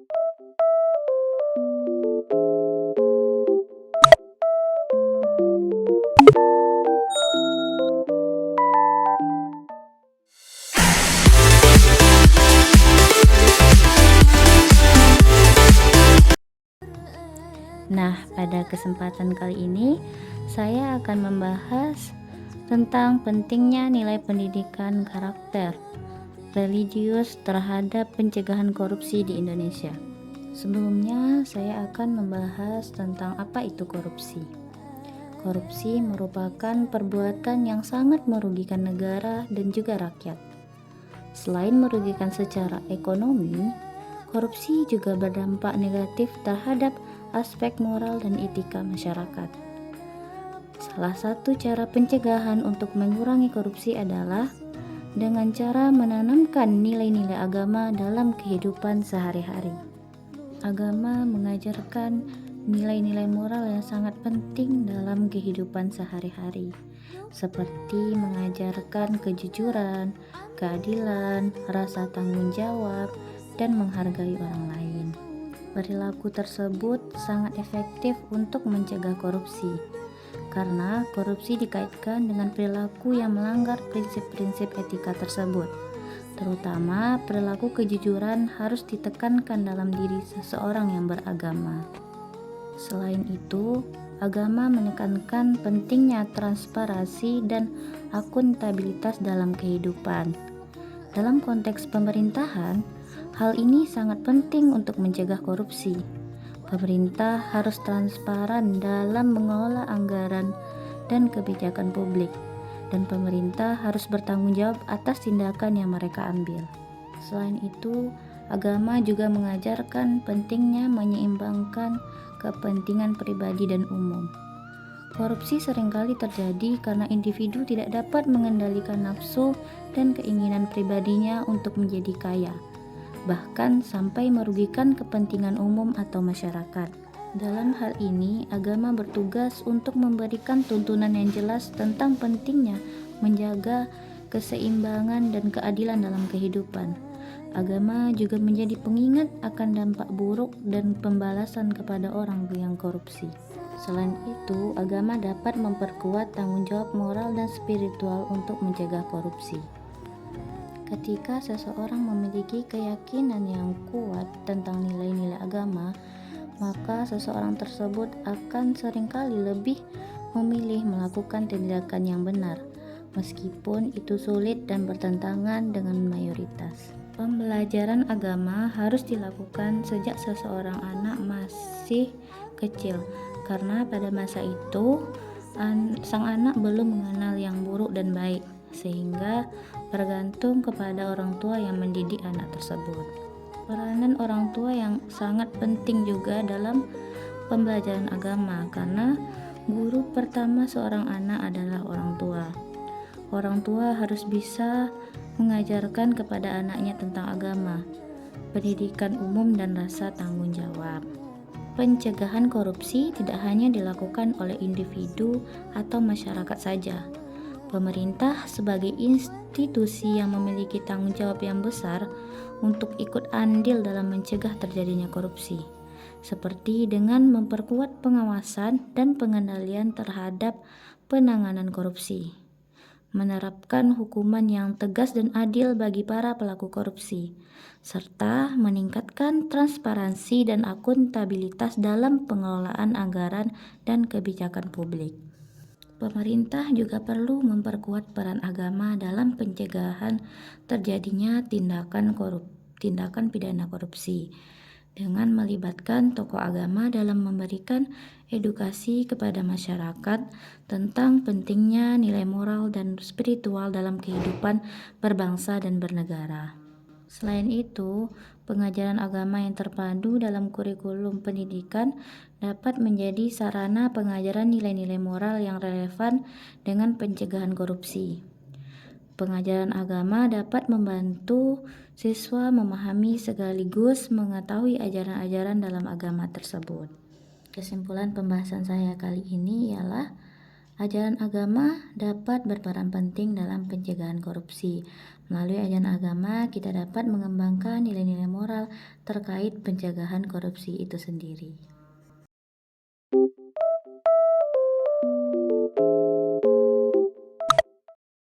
Nah, pada kesempatan kali ini saya akan membahas tentang pentingnya nilai pendidikan karakter religius terhadap pencegahan korupsi di Indonesia. Sebelumnya, saya akan membahas tentang apa itu korupsi. Korupsi merupakan perbuatan yang sangat merugikan negara dan juga rakyat. Selain merugikan secara ekonomi, korupsi juga berdampak negatif terhadap aspek moral dan etika masyarakat. Salah satu cara pencegahan untuk mengurangi korupsi adalah dengan cara menanamkan nilai-nilai agama dalam kehidupan sehari-hari. Agama mengajarkan nilai-nilai moral yang sangat penting dalam kehidupan sehari-hari, seperti mengajarkan kejujuran, keadilan, rasa tanggung jawab, dan menghargai orang lain. Perilaku tersebut sangat efektif untuk mencegah korupsi, karena korupsi dikaitkan dengan perilaku yang melanggar prinsip-prinsip etika tersebut. Terutama perilaku kejujuran harus ditekankan dalam diri seseorang yang beragama. Selain itu, agama menekankan pentingnya transparansi dan akuntabilitas dalam kehidupan. Dalam konteks pemerintahan, hal ini sangat penting untuk mencegah korupsi. Pemerintah harus transparan dalam mengelola anggaran dan kebijakan publik, dan pemerintah harus bertanggung jawab atas tindakan yang mereka ambil. Selain itu, agama juga mengajarkan pentingnya menyeimbangkan kepentingan pribadi dan umum. Korupsi seringkali terjadi karena individu tidak dapat mengendalikan nafsu dan keinginan pribadinya untuk menjadi kaya, bahkan sampai merugikan kepentingan umum atau masyarakat. Dalam hal ini, agama bertugas untuk memberikan tuntunan yang jelas tentang pentingnya menjaga keseimbangan dan keadilan dalam kehidupan. Agama juga menjadi pengingat akan dampak buruk dan pembalasan kepada orang yang korupsi. Selain itu, agama dapat memperkuat tanggung jawab moral dan spiritual untuk mencegah korupsi. Ketika seseorang memiliki keyakinan yang kuat tentang nilai-nilai agama, maka seseorang tersebut akan seringkali lebih memilih melakukan tindakan yang benar, meskipun itu sulit dan bertentangan dengan mayoritas. Pembelajaran agama harus dilakukan sejak seseorang anak masih kecil, karena pada masa itu sang anak belum mengenal yang buruk dan baik, sehingga bergantung kepada orang tua yang mendidik anak tersebut. Peranan orang tua yang sangat penting juga dalam pembelajaran agama, karena guru pertama seorang anak adalah orang tua. Orang tua harus bisa mengajarkan kepada anaknya tentang agama, pendidikan umum, dan rasa tanggung jawab. Pencegahan korupsi tidak hanya dilakukan oleh individu atau masyarakat saja. Pemerintah sebagai institusi yang memiliki tanggung jawab yang besar untuk ikut andil dalam mencegah terjadinya korupsi, seperti dengan memperkuat pengawasan dan pengendalian terhadap penanganan korupsi, menerapkan hukuman yang tegas dan adil bagi para pelaku korupsi, serta meningkatkan transparansi dan akuntabilitas dalam pengelolaan anggaran dan kebijakan publik. Pemerintah juga perlu memperkuat peran agama dalam pencegahan terjadinya tindakan pidana korupsi, dengan melibatkan tokoh agama dalam memberikan edukasi kepada masyarakat tentang pentingnya nilai moral dan spiritual dalam kehidupan berbangsa dan bernegara. Selain itu, pengajaran agama yang terpadu dalam kurikulum pendidikan dapat menjadi sarana pengajaran nilai-nilai moral yang relevan dengan pencegahan korupsi. Pengajaran agama dapat membantu siswa memahami sekaligus mengetahui ajaran-ajaran dalam agama tersebut. Kesimpulan pembahasan saya kali ini ialah ajaran agama dapat berperan penting dalam pencegahan korupsi, Melalui ajaran agama, kita dapat mengembangkan nilai-nilai moral terkait pencegahan korupsi itu sendiri.